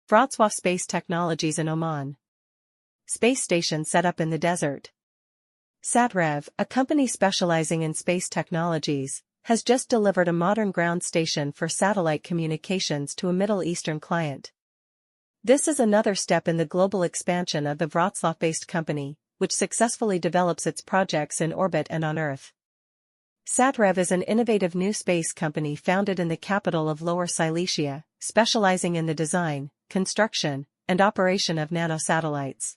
Wrocław Space Technologies in Oman. Space station set up in the desert. SatRev, a company specializing in space technologies, has just delivered a modern ground station for satellite communications to a Middle Eastern client. This is another step in the global expansion of the Wrocław-based company, which successfully develops its projects in orbit and on Earth. SatRev is an innovative new space company founded in the capital of Lower Silesia, specializing in the design, construction, and operation of nanosatellites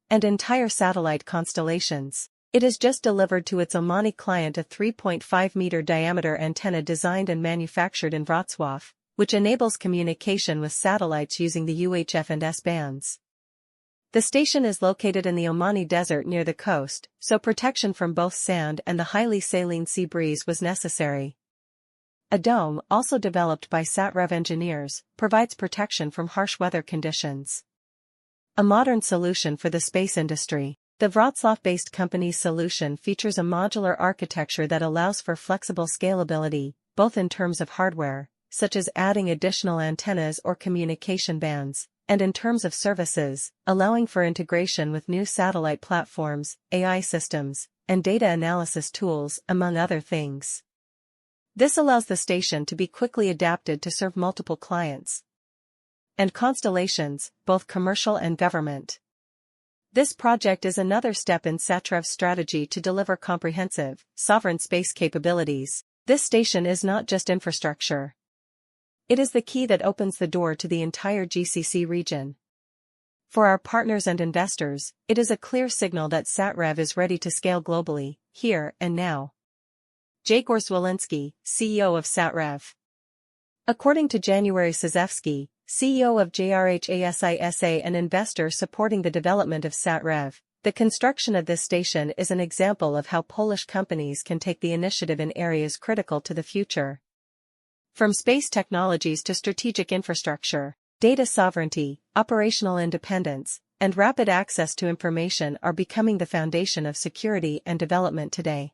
and entire satellite constellations. It has just delivered to its Omani client a 3.5-meter diameter antenna designed and manufactured in Wrocław, which enables communication with satellites using the UHF and S bands. The station is located in the Omani desert near the coast, so protection from both sand and the highly saline sea breeze was necessary. A dome, also developed by SatRev engineers, provides protection from harsh weather conditions. A modern solution for the space industry. The Wrocław-based company's solution features a modular architecture that allows for flexible scalability, both in terms of hardware, such as adding additional antennas or communication bands, and in terms of services, allowing for integration with new satellite platforms, AI systems, and data analysis tools, among other things. This allows the station to be quickly adapted to serve multiple clients and constellations, both commercial and government. This project is another step in SatRev's strategy to deliver comprehensive, sovereign space capabilities. This station is not just infrastructure. It is the key that opens the door to the entire GCC region. For our partners and investors, it is a clear signal that SatRev is ready to scale globally, here and now. Jegor Zwolinski, CEO of SatRev. According to January Sazewski, CEO of JRHASISA and investor supporting the development of SatRev, the construction of this station is an example of how Polish companies can take the initiative in areas critical to the future. From space technologies to strategic infrastructure, data sovereignty, operational independence, and rapid access to information are becoming the foundation of security and development today.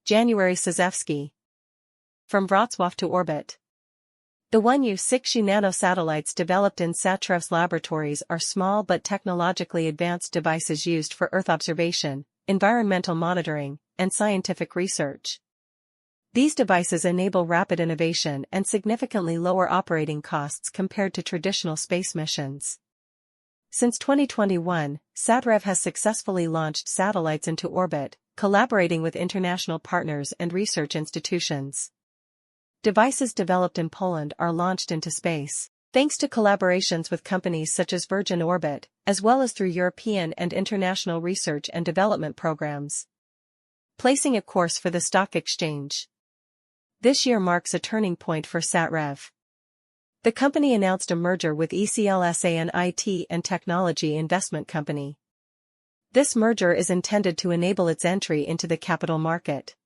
January Sazewski. From Wrocław to orbit. The 1U-6U nanosatellites developed in SatRev's laboratories are small but technologically advanced devices used for Earth observation, environmental monitoring, and scientific research. These devices enable rapid innovation and significantly lower operating costs compared to traditional space missions. Since 2021, SatRev has successfully launched satellites into orbit, collaborating with international partners and research institutions. Devices developed in Poland are launched into space, thanks to collaborations with companies such as Virgin Orbit, as well as through European and international research and development programs. Placing a course for the stock exchange. This year marks a turning point for SatRev. The company announced a merger with ECLSA, an IT and technology investment company. This merger is intended to enable its entry into the capital market.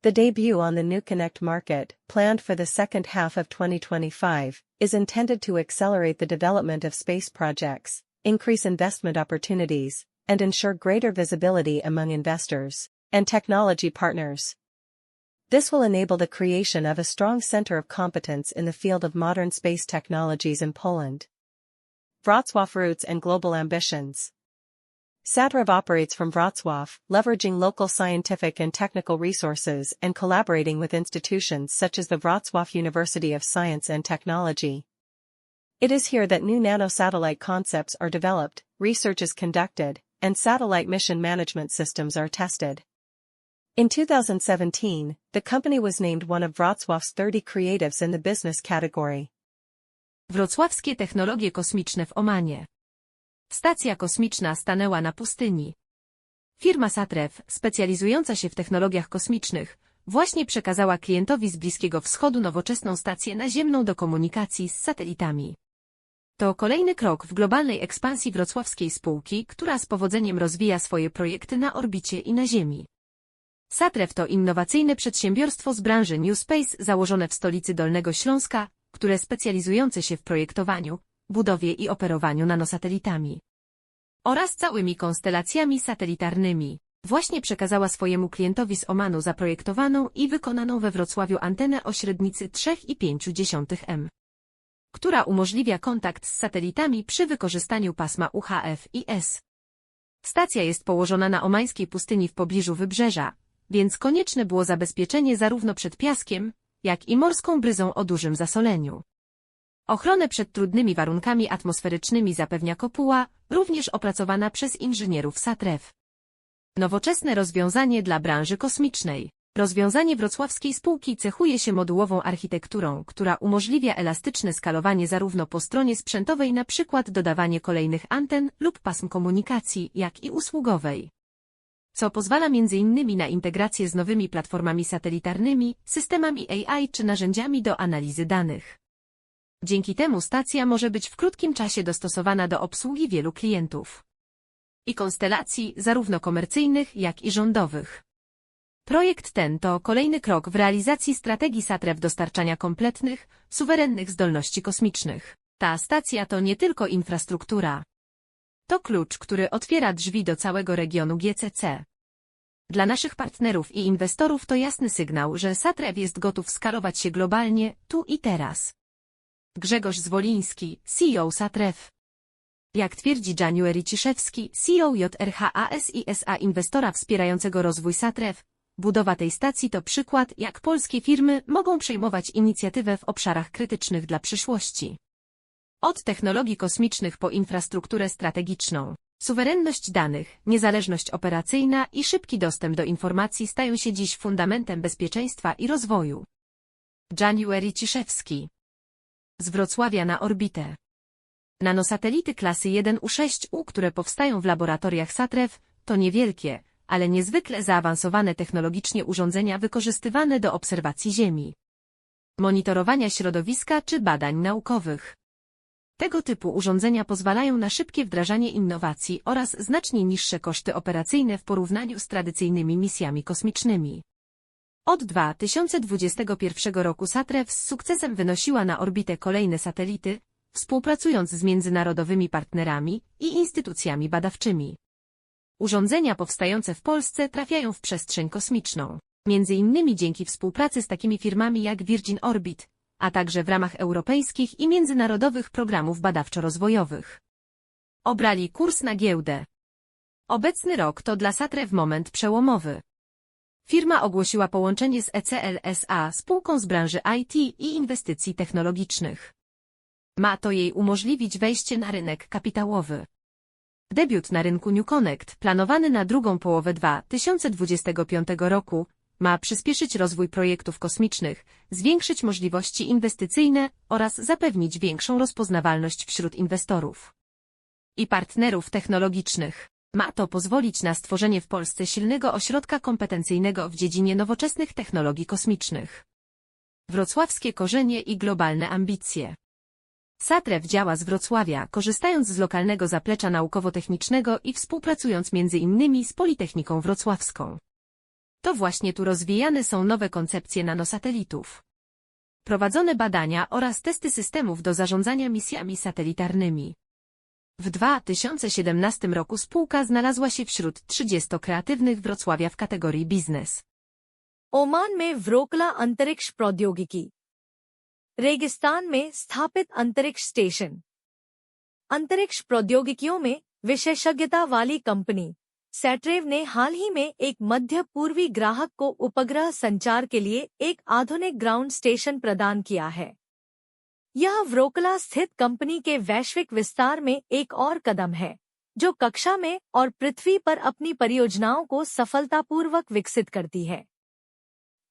The debut on the NewConnect market, planned for the second half of 2025, is intended to accelerate the development of space projects, increase investment opportunities, and ensure greater visibility among investors and technology partners. This will enable the creation of a strong center of competence in the field of modern space technologies in Poland. Wrocław roots and global ambitions. SatRev operates from Wrocław, leveraging local scientific and technical resources and collaborating with institutions such as the Wrocław University of Science and Technology. It is here that new nanosatellite concepts are developed, research is conducted, and satellite mission management systems are tested. In 2017, the company was named one of Wrocław's 30 creatives in the business category. Wrocławskie technologie kosmiczne w Omanie. Stacja kosmiczna stanęła na pustyni. Firma SatRev, specjalizująca się w technologiach kosmicznych, właśnie przekazała klientowi z Bliskiego Wschodu nowoczesną stację naziemną do komunikacji z satelitami. To kolejny krok w globalnej ekspansji wrocławskiej spółki, która z powodzeniem rozwija swoje projekty na orbicie i na Ziemi. SatRev to innowacyjne przedsiębiorstwo z branży New Space założone w stolicy Dolnego Śląska, które specjalizujące się w projektowaniu, budowie i operowaniu nanosatelitami oraz całymi konstelacjami satelitarnymi. Właśnie przekazała swojemu klientowi z Omanu zaprojektowaną i wykonaną we Wrocławiu antenę o średnicy 3,5 m. która umożliwia kontakt z satelitami przy wykorzystaniu pasma UHF-IS. Stacja jest położona na omańskiej pustyni w pobliżu wybrzeża, więc konieczne było zabezpieczenie zarówno przed piaskiem, jak i morską bryzą o dużym zasoleniu. Ochronę przed trudnymi warunkami atmosferycznymi zapewnia kopuła, również opracowana przez inżynierów SATREW. Nowoczesne rozwiązanie dla branży kosmicznej. Rozwiązanie wrocławskiej spółki cechuje się modułową architekturą, która umożliwia elastyczne skalowanie zarówno po stronie sprzętowej, np. dodawanie kolejnych anten lub pasm komunikacji, jak i usługowej. Co pozwala m.in. na integrację z nowymi platformami satelitarnymi, systemami AI czy narzędziami do analizy danych. Dzięki temu stacja może być w krótkim czasie dostosowana do obsługi wielu klientów i konstelacji, zarówno komercyjnych, jak i rządowych. Projekt ten to kolejny krok w realizacji strategii SATREW dostarczania kompletnych, suwerennych zdolności kosmicznych. Ta stacja to nie tylko infrastruktura. To klucz, który otwiera drzwi do całego regionu GCC. Dla naszych partnerów i inwestorów to jasny sygnał, że SATREW jest gotów skalować się globalnie, tu i teraz. Grzegorz Zwoliński, CEO SATREW. Jak twierdzi January Ciszewski, CEO JRHAS i SA, inwestora wspierającego rozwój SATREW, budowa tej stacji to przykład, jak polskie firmy mogą przejmować inicjatywę w obszarach krytycznych dla przyszłości. Od technologii kosmicznych po infrastrukturę strategiczną, suwerenność danych, niezależność operacyjna i szybki dostęp do informacji stają się dziś fundamentem bezpieczeństwa i rozwoju. January Ciszewski. Z Wrocławia na orbitę. Nanosatelity klasy 1U6U, które powstają w laboratoriach SATREW, to niewielkie, ale niezwykle zaawansowane technologicznie urządzenia wykorzystywane do obserwacji Ziemi, monitorowania środowiska czy badań naukowych. Tego typu urządzenia pozwalają na szybkie wdrażanie innowacji oraz znacznie niższe koszty operacyjne w porównaniu z tradycyjnymi misjami kosmicznymi. Od 2021 roku SATREW z sukcesem wynosiła na orbitę kolejne satelity, współpracując z międzynarodowymi partnerami i instytucjami badawczymi. Urządzenia powstające w Polsce trafiają w przestrzeń kosmiczną, między innymi dzięki współpracy z takimi firmami jak Virgin Orbit, a także w ramach europejskich i międzynarodowych programów badawczo-rozwojowych. Obrali kurs na giełdę. Obecny rok to dla SATREW moment przełomowy. Firma ogłosiła połączenie z ECL SA, spółką z branży IT i inwestycji technologicznych. Ma to jej umożliwić wejście na rynek kapitałowy. Debiut na rynku New Connect, planowany na drugą połowę 2025 roku, ma przyspieszyć rozwój projektów kosmicznych, zwiększyć możliwości inwestycyjne oraz zapewnić większą rozpoznawalność wśród inwestorów i partnerów technologicznych. Ma to pozwolić na stworzenie w Polsce silnego ośrodka kompetencyjnego w dziedzinie nowoczesnych technologii kosmicznych. Wrocławskie korzenie i globalne ambicje. SATREW działa z Wrocławia, korzystając z lokalnego zaplecza naukowo-technicznego i współpracując m.in. z Politechniką Wrocławską. To właśnie tu rozwijane są nowe koncepcje nanosatelitów. Prowadzone badania oraz testy systemów do zarządzania misjami satelitarnymi. W 2017 roku spółka znalazła się wśród 30 kreatywnych Wrocławia w kategorii biznes. Oman में Wroclaw अंतरिक्ष प्रौद्योगिकी, रेगिस्तान में स्थापित अंतरिक्ष station. अंतरिक्ष प्रौद्योगिकियों में विशेषज्ञता वाली कंपनी सैट्रेव ने हाल ही में एक मध्य पूर्वी ग्राहक को उपग्रह संचार के लिए एक आधुनिक ग्राउंड स्टेशन प्रदान किया है। यह व्रोकला स्थित कंपनी के वैश्विक विस्तार में एक और कदम है, जो कक्षा में और पृथ्वी पर अपनी परियोजनाओं को सफलतापूर्वक विकसित करती है।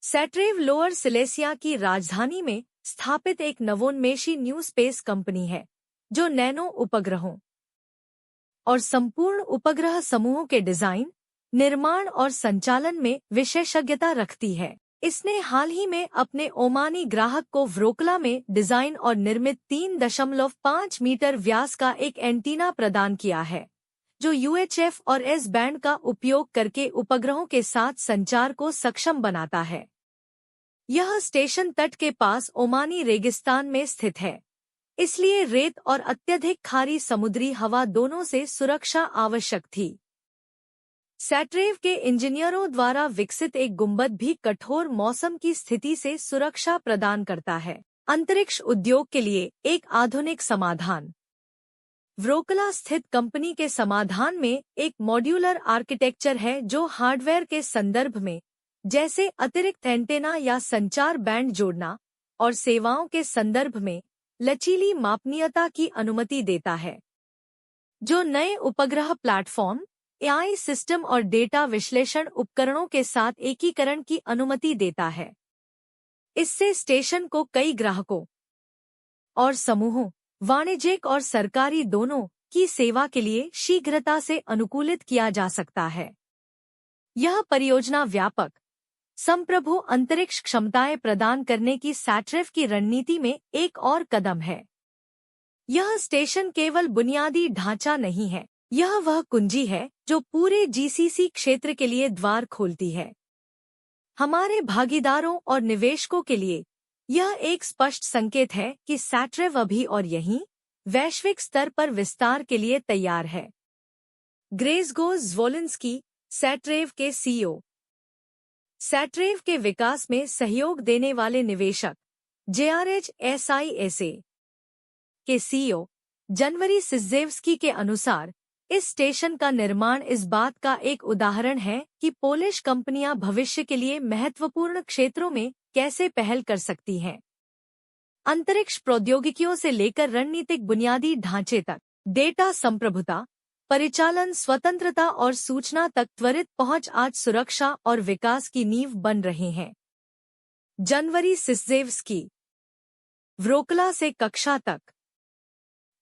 सैट्रेव लोअर सिलेसिया की राजधानी में स्थापित एक नवोन्मेषी न्यू स्पेस कंपनी है, जो नैनो उपग्रहों और संपूर्ण उपग्रह समूहों के डिजाइन, निर्माण और संचालन में विशेषज्ञता रखती है। इसने हाल ही में अपने ओमानी ग्राहक को व्रोकला में डिजाइन और निर्मित 3.5 मीटर व्यास का एक एंटीना प्रदान किया है, जो यूएचएफ और एस बैंड का उपयोग करके उपग्रहों के साथ संचार को सक्षम बनाता है। यह स्टेशन तट के पास ओमानी रेगिस्तान में स्थित है, इसलिए रेत और अत्यधिक खारी समुद्री हवा दोनों से सुरक्षा आवश्यक थी। सैट्रेव के इंजीनियरों द्वारा विकसित एक गुंबद भी कठोर मौसम की स्थिति से सुरक्षा प्रदान करता है। अंतरिक्ष उद्योग के लिए एक आधुनिक समाधान। व्रोकला स्थित कंपनी के समाधान में एक मॉड्यूलर आर्किटेक्चर है जो हार्डवेयर के संदर्भ में, जैसे अतिरिक्त एंटेना या संचार बैंड जोड़ना, और सेवाओं के संदर्भ में लचीली मापनीयता की अनुमति देता है, जो नए उपग्रह प्लेटफॉर्म, एआई सिस्टम और डेटा विश्लेषण उपकरणों के साथ एकीकरण की अनुमति देता है। इससे स्टेशन को कई ग्राहकों और समूहों, वाणिज्यिक और सरकारी दोनों, की सेवा के लिए शीघ्रता से अनुकूलित किया जा सकता है। यह परियोजना व्यापक, संप्रभु अंतरिक्ष क्षमताएं प्रदान करने की सैटरेव की रणनीति में एक और कदम है। यह स्टेशन केवल बुनियादी ढांचा नहीं है, यह वह कुंजी है जो पूरे जीसीसी क्षेत्र के लिए द्वार खोलती है। हमारे भागीदारों और निवेशकों के लिए यह एक स्पष्ट संकेत है कि सैटरेव अभी और यहीं वैश्विक स्तर पर विस्तार के लिए तैयार है। ग्रेज़गो ज़्वोलिंस्की, सैटरेव के सीईओ। सैटरेव के विकास में सहयोग देने वाले निवेशक JRH-SISA के सीईओ जनवरी सिज़ेव्स्की के अनुसार, इस स्टेशन का निर्माण इस बात का एक उदाहरण है कि पोलिश कंपनियां भविष्य के लिए महत्वपूर्ण क्षेत्रों में कैसे पहल कर सकती हैं। अंतरिक्ष प्रौद्योगिकियों से लेकर रणनीतिक बुनियादी ढांचे तक, डेटा संप्रभुता, परिचालन स्वतंत्रता और सूचना तक त्वरित पहुंच आज सुरक्षा और विकास की नींव बन रहे हैं। जनवरी सिज़ेव्स्की। व्रोकला से कक्षा तक।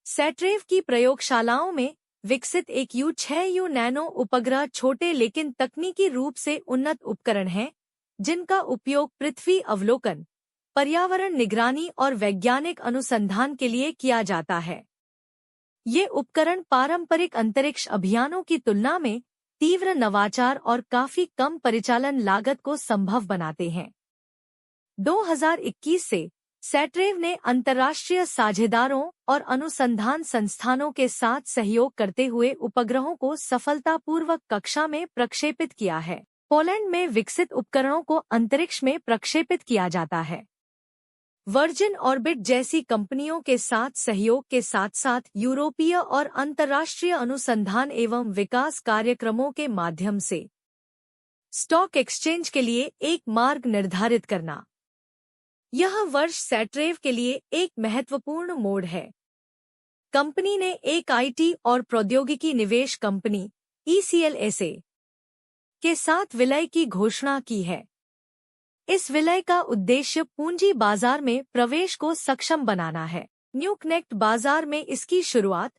सैटरेव की प्रयोगशालाओं में विकसित एक U6U नैनो उपग्रह छोटे लेकिन तकनीकी रूप से उन्नत उपकरण हैं, जिनका उपयोग पृथ्वी अवलोकन, पर्यावरण निगरानी और वैज्ञानिक अनुसंधान के लिए किया जाता है। ये उपकरण पारंपरिक अंतरिक्ष अभियानों की तुलना में तीव्र नवाचार और काफी कम परिचालन लागत को संभव बनाते हैं। 2021 से सैटरेव ने अंतर्राष्ट्रीय साझेदारों और अनुसंधान संस्थानों के साथ सहयोग करते हुए उपग्रहों को सफलतापूर्वक कक्षा में प्रक्षेपित किया है। पोलैंड में विकसित उपकरणों को अंतरिक्ष में प्रक्षेपित किया जाता है। वर्जिन ऑर्बिट जैसी कंपनियों के साथ सहयोग के साथ साथ यूरोपीय और अंतर्राष्ट्रीय अनुसंधान एवं विकास कार्यक्रमों के माध्यम से स्टॉक एक्सचेंज के लिए एक मार्ग निर्धारित करना। यह वर्ष सैटरेव के लिए एक महत्वपूर्ण मोड़ है। कंपनी ने एक आईटी और प्रौद्योगिकी निवेश कंपनी ECLSA के साथ विलय की घोषणा की है। इस विलय का उद्देश्य पूंजी बाजार में प्रवेश को सक्षम बनाना है। न्यू कनेक्ट बाजार में इसकी शुरुआत,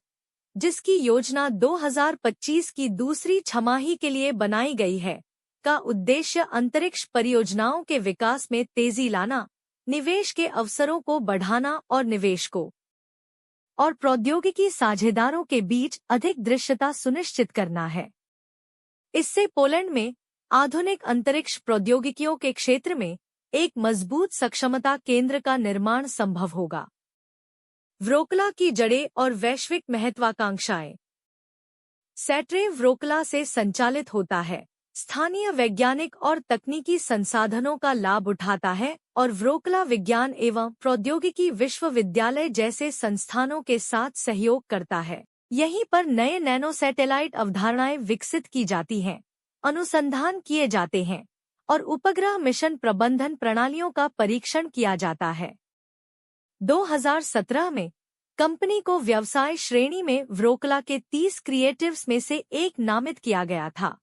जिसकी योजना 2025 की दूसरी छमाही के लिए बनाई गई है, का उद्देश्य अंतरिक्ष परियोजनाओं के विकास में तेजी लाना, निवेश के अवसरों को बढ़ाना और निवेशकों और प्रौद्योगिकी साझेदारों के बीच अधिक दृश्यता सुनिश्चित करना है। इससे पोलैंड में आधुनिक अंतरिक्ष प्रौद्योगिकियों के क्षेत्र में एक मजबूत सक्षमता केंद्र का निर्माण संभव होगा। व्रोकला की जड़ें और वैश्विक महत्वाकांक्षाएं। सैटरेव व्रोकला से संचालित होता है, स्थानीय वैज्ञानिक और तकनीकी संसाधनों का लाभ उठाता है और व्रोकला विज्ञान एवं प्रौद्योगिकी विश्वविद्यालय जैसे संस्थानों के साथ सहयोग करता है। यहीं पर नए नैनो सैटेलाइट अवधारणाएं विकसित की जाती हैं, अनुसंधान किए जाते हैं और उपग्रह मिशन प्रबंधन प्रणालियों का परीक्षण किया जाता है। 2017 में कंपनी को व्यवसाय श्रेणी में व्रोकला के 30 क्रिएटिव्स में से एक नामित किया गया था।